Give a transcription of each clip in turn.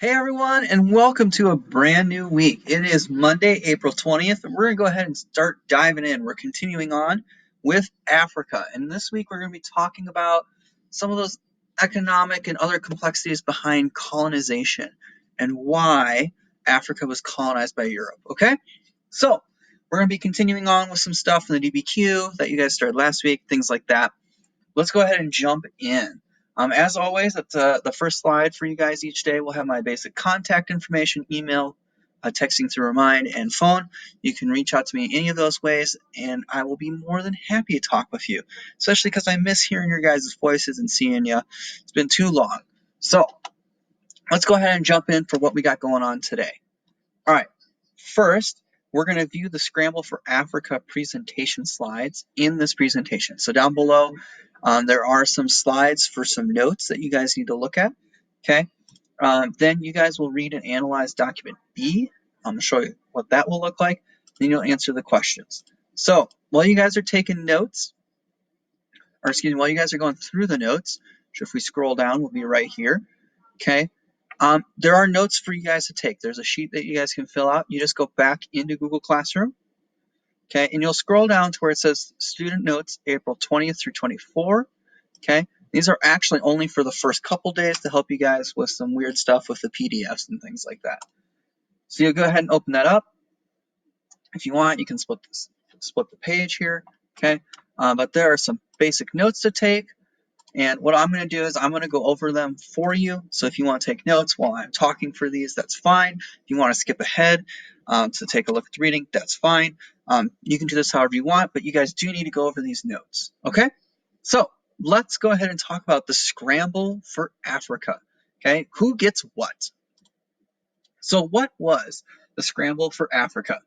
Hey everyone, and welcome to a brand new week. It is Monday, April 20th, and we're going to go ahead and start diving in. We're continuing on with Africa, and this week we're going to be talking about some of those economic and other complexities behind colonization and why Africa was colonized by Europe. Okay, so we're going to be continuing on with some stuff from the DBQ that you guys started last week, things like that. Let's go ahead and jump in. As always, at the first slide for you guys each day, we'll have my basic contact information, email, texting through Remind, and phone. You can reach out to me in any of those ways, and I will be more than happy to talk with you, especially because I miss hearing your guys' voices and seeing you. It's been too long. So let's go ahead and jump in for what we got going on today. All right, first, we're going to view the Scramble for Africa presentation slides in this presentation. So down below, there are some slides for some notes that you guys need to look at, okay? Then you guys will read and analyze document B. I'm going to show you what that will look like. Then you'll answer the questions. So while you guys are taking notes, or excuse me, while you guys are going through the notes, which if we scroll down, will be right here, okay? There are notes for you guys to take. There's a sheet that you guys can fill out. You just go back into Google Classroom, okay, and you'll scroll down to where it says Student Notes April 20th through 24, okay? These are actually only for the first couple days to help you guys with some weird stuff with the PDFs and things like that. So you'll go ahead and open that up. If you want, you can split the page here, okay? But there are some basic notes to take. And what I'm going to do is I'm going to go over them for you. So if you want to take notes while I'm talking for these, that's fine. If you want to skip ahead to take a look at the reading, that's fine. You can do this however you want, but you guys do need to go over these notes. Okay? So let's go ahead and talk about the Scramble for Africa. Okay? Who gets what? So what was the Scramble for Africa?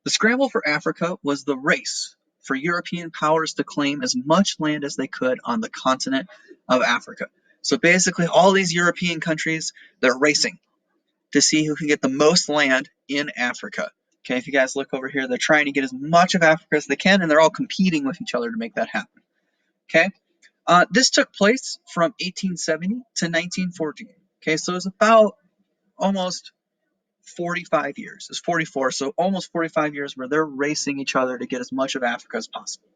The Scramble for Africa was the race for European powers to claim as much land as they could on the continent of Africa. So basically, all these European countries, they're racing to see who can get the most land in Africa. Okay, if you guys look over here, they're trying to get as much of Africa as they can, and they're all competing with each other to make that happen. Okay, this took place from 1870 to 1914. Okay, so it's about almost 45 years. It's 44, so almost 45 years where they're racing each other to get as much of Africa as possible.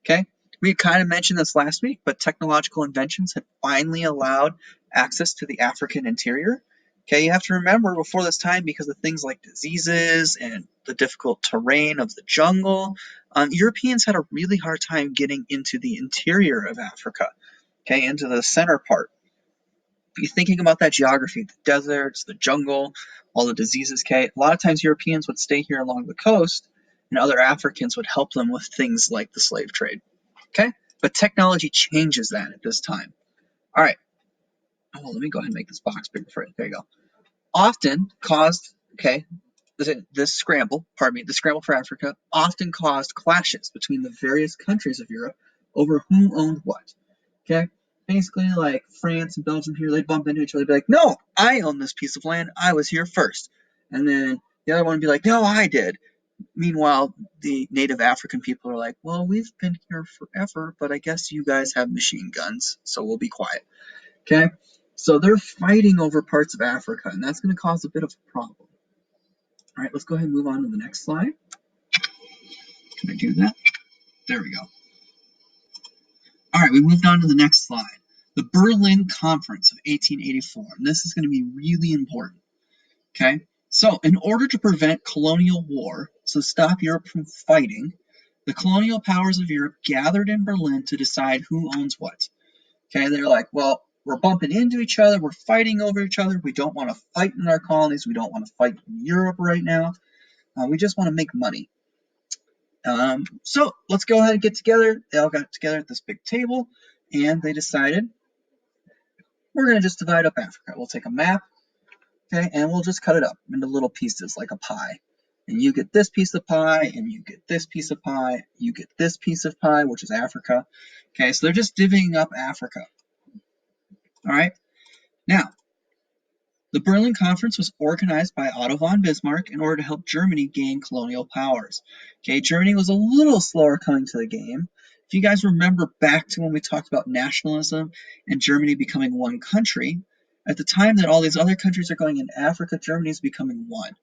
Okay? We kind of mentioned this last week, but technological inventions had finally allowed access to the African interior. Okay, you have to remember before this time, because of things like diseases and the difficult terrain of the jungle, Europeans had a really hard time getting into the interior of Africa, okay, into the center part. You're thinking about that geography, the deserts, the jungle, all the diseases, okay? A lot of times Europeans would stay here along the coast, and other Africans would help them with things like the slave trade, okay? But technology changes that at this time. All right. Oh, let me go ahead and make this box bigger for you. There you go. Often caused, okay, this scramble, pardon me, the Scramble for Africa often caused clashes between the various countries of Europe over who owned what. Okay? Basically, like France and Belgium here, they'd bump into each other, be like, no, I own this piece of land. I was here first. And then the other one would be like, no, I did. Meanwhile, the native African people are like, well, we've been here forever, but I guess you guys have machine guns, so we'll be quiet. Okay? So they're fighting over parts of Africa, and that's going to cause a bit of a problem. All right, let's go ahead and move on to the next slide. Can I do that? There we go. All right, we moved on to the next slide. The Berlin Conference of 1884. And this is going to be really important. Okay? So, in order to prevent colonial war, so stop Europe from fighting, the colonial powers of Europe gathered in Berlin to decide who owns what. Okay? They're like, well, we're bumping into each other, we're fighting over each other, we don't want to fight in our colonies, we don't want to fight in Europe right now, we just want to make money. So let's go ahead and get together. They all got together at this big table, and they decided we're going to just divide up Africa. We'll take a map, okay, and we'll just cut it up into little pieces like a pie. And you get this piece of pie, and you get this piece of pie, you get this piece of pie, which is Africa. Okay, so they're just divvying up Africa. All right, now, the Berlin Conference was organized by Otto von Bismarck in order to help Germany gain colonial powers. Okay, Germany was a little slower coming to the game. If you guys remember back to when we talked about nationalism and Germany becoming one country, At the time that all these other countries are going into Africa, Germany is becoming one.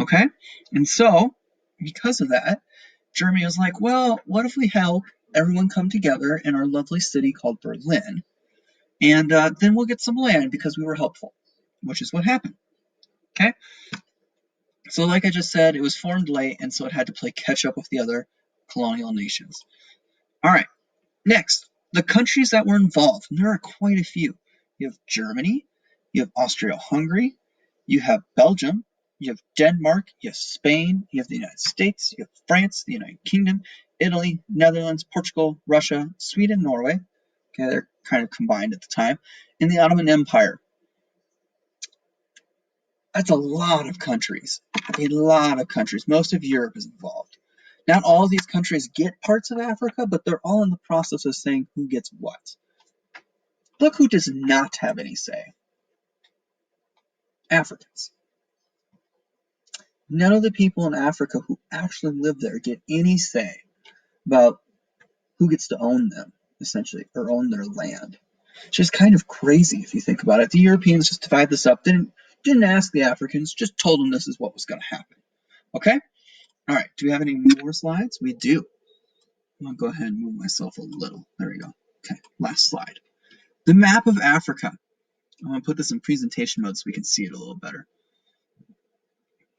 Okay? And so, because of that, Germany was like, well, what if we help everyone come together in our lovely city called Berlin, and then we'll get some land because we were helpful, which is what happened. Okay? So, like I just said, it was formed late, and so it had to play catch up with the other colonial nations. All right, next, the countries that were involved, and there are quite a few. You have Germany, you have Austria-Hungary, you have Belgium, you have Denmark, you have Spain, you have the United States, you have France, the United Kingdom, Italy, Netherlands, Portugal, Russia, Sweden, Norway. Okay, they're kind of combined at the time, and the Ottoman Empire. That's a lot of countries. A lot of countries. Most of Europe is involved. Not all of these countries get parts of Africa, but they're all in the process of saying who gets what. Look who does not have any say. Africans. None of the people in Africa who actually live there get any say about who gets to own them, essentially, or own their land. It's just kind of crazy if you think about it. The Europeans just divided this up, didn't ask the Africans, just told them this is what was going to happen. Okay? All right, do we have any more slides? We do. I'll go ahead and move myself a little. There we go. Okay, last slide. The map of Africa. I'm going to put this in presentation mode so we can see it a little better.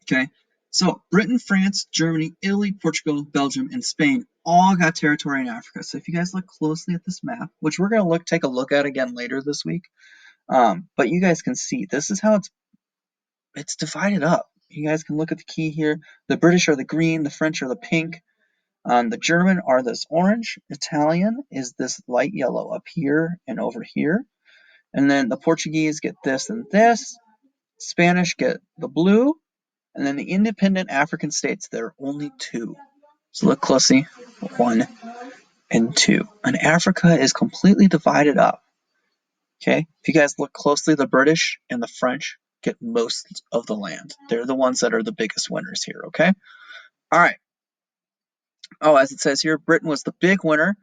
Okay, so Britain, France, Germany, Italy, Portugal, Belgium, and Spain all got territory in Africa. So if you guys look closely at this map, which we're going to take a look at again later this week, but you guys can see this is how it's divided up. You guys can look at the key here. The British are the green, the French are the pink, the German are this orange, Italian is this light yellow up here and over here, and then the Portuguese get this and this, Spanish get the blue, and then the independent African states, there are only two. So look closely, 1 and 2. And Africa is completely divided up. Okay, if you guys look closely, the British and the French get most of the land. They're the ones that are the biggest winners here, okay? All right. Oh, as it says here, Britain was the big winner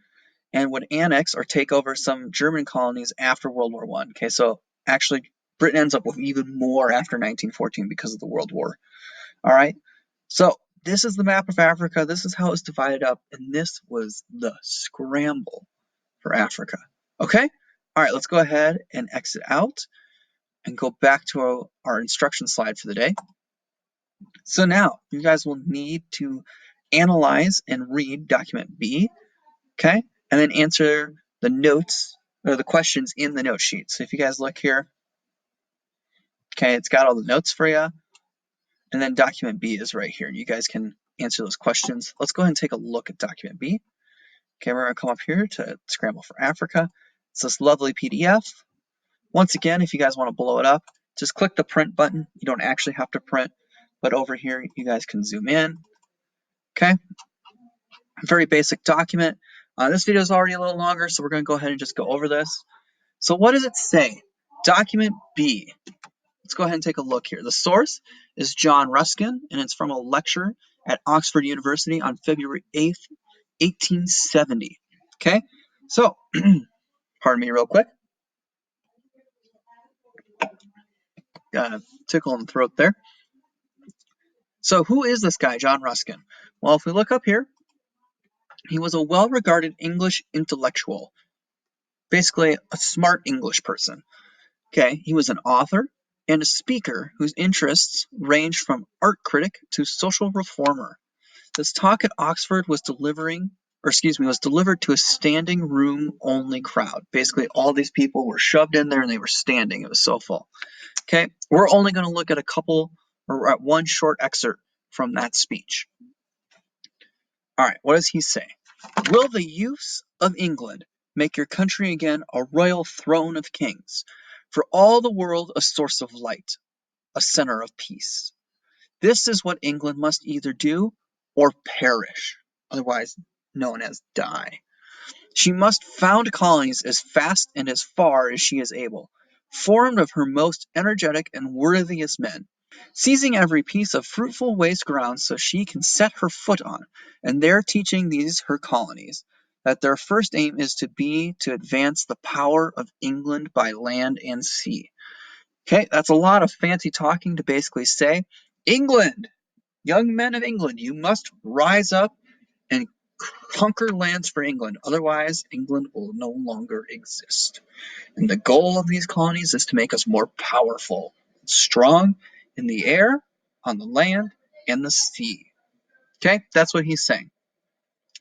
and would annex or take over some German colonies after World War I. Okay, so actually, Britain ends up with even more after 1914 because of the World War. All right, so this is the map of Africa. This is how it's divided up, and this was the scramble for Africa. Okay, all right, let's go ahead and exit out and go back to our instruction slide for the day. So now you guys will need to analyze and read document B, okay, and then answer the notes or the questions in the note sheet. So if you guys look here, okay, it's got all the notes for you, and then document B is right here. You guys can answer those questions. Let's go ahead and take a look at document B. Okay, we're going to come up here to Scramble for Africa. It's this lovely PDF. Once again, if you guys want to blow it up, just click the print button. You don't actually have to print, but over here you guys can zoom in. Okay, very basic document. This video is already a little longer, so we're going to go ahead and just go over this. So what does it say? Document B. Let's go ahead and take a look here. The source is John Ruskin, and it's from a lecture at Oxford University on February 8th, 1870. Okay, so, pardon me real quick. Got a tickle in the throat there. So who is this guy, John Ruskin? Well, if we look up here, he was a well-regarded English intellectual, basically a smart English person. Okay, he was an author and a speaker whose interests ranged from art critic to social reformer. This talk at Oxford was delivered to a standing room only crowd. Basically, all these people were shoved in there and they were standing. It was so full. Okay, we're only going to look at one short excerpt from that speech. All right, what does he say? Will the use of England make your country again a royal throne of kings, for all the world a source of light, a center of peace? This is what England must either do or perish, otherwise known as die. She must found colonies as fast and as far as she is able, formed of her most energetic and worthiest men, seizing every piece of fruitful waste ground so she can set her foot on, and there teaching these her colonies, that their first aim is to advance the power of England by land and sea. Okay, that's a lot of fancy talking to basically say, England, young men of England, you must rise up and conquer lands for England. Otherwise, England will no longer exist. And the goal of these colonies is to make us more powerful, strong in the air, on the land, and the sea. Okay, that's what he's saying.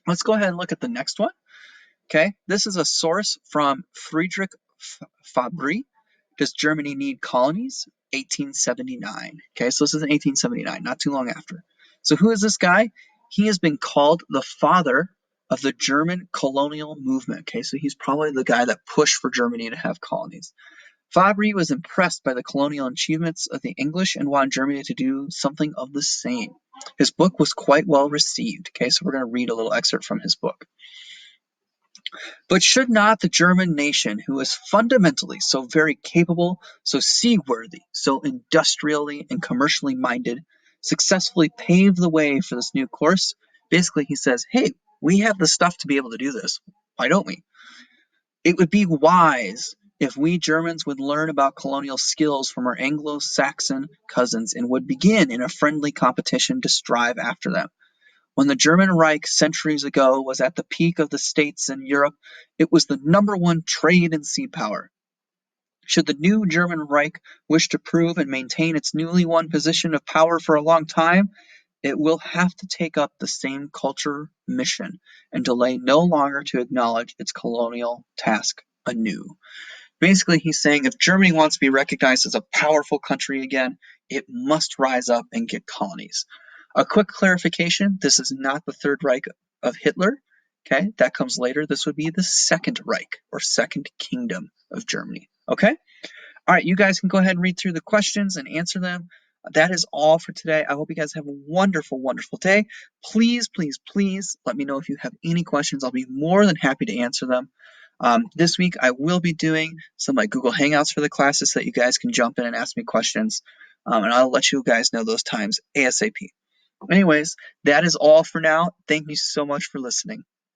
Let's go ahead and look at the next one. Okay, this is a source from Friedrich Fabry. Does Germany need colonies? 1879. Okay, so this is in 1879, not too long after. So who is this guy? He has been called the father of the German colonial movement. Okay, so he's probably the guy that pushed for Germany to have colonies. Fabry was impressed by the colonial achievements of the English and wanted Germany to do something of the same. His book was quite well received. Okay, so we're going to read a little excerpt from his book. But should not the German nation, who is fundamentally so very capable, so seaworthy, so industrially and commercially minded, successfully pave the way for this new course? Basically, he says, hey, we have the stuff to be able to do this. Why don't we? It would be wise if we Germans would learn about colonial skills from our Anglo-Saxon cousins and would begin in a friendly competition to strive after them. When the German Reich centuries ago was at the peak of the states in Europe, it was the number one trade and sea power. Should the new German Reich wish to prove and maintain its newly won position of power for a long time, it will have to take up the same culture mission and delay no longer to acknowledge its colonial task anew. Basically, he's saying if Germany wants to be recognized as a powerful country again, it must rise up and get colonies. A quick clarification, this is not the Third Reich of Hitler. Okay, that comes later. This would be the Second Reich or Second Kingdom of Germany. Okay? All right, you guys can go ahead and read through the questions and answer them. That is all for today. I hope you guys have a wonderful, wonderful day. Please, please, please let me know if you have any questions. I'll be more than happy to answer them. This week, I will be doing some like Google Hangouts for the classes so that you guys can jump in and ask me questions. And I'll let you guys know those times ASAP. Anyways, that is all for now. Thank you so much for listening.